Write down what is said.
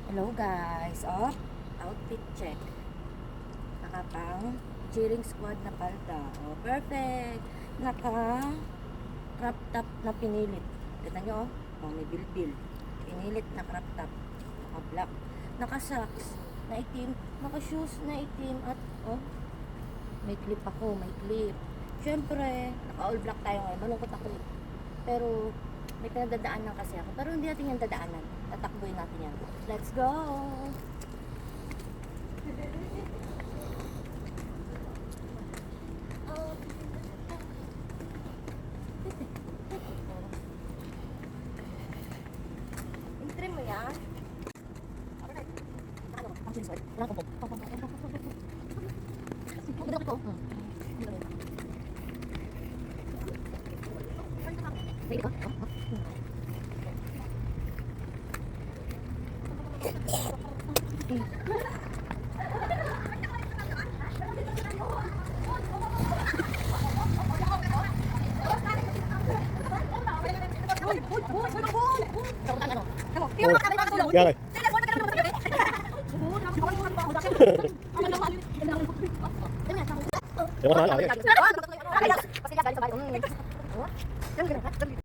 Hello guys, oh, outfit check. Nakapang cheering squad na palda. Oh, perfect. Naka crop top na pinilit. Kita nyo, oh, may bilbil. Pinilit na crop top. Naka black. Naka socks na itim. Naka shoes na itim. At oh, may clip ako, may clip. Siyempre, naka all black tayo ngayon. Malungkot ako eh. Pero may pinagdadaanan kasi ako. Pero hindi natin yung dadaanan. Tatakboy natin yan. Let's go! Intrim mo yan. Ang sinisway. Wala ko po. Hindi ko. Wait ka? Gari. Yung mahal,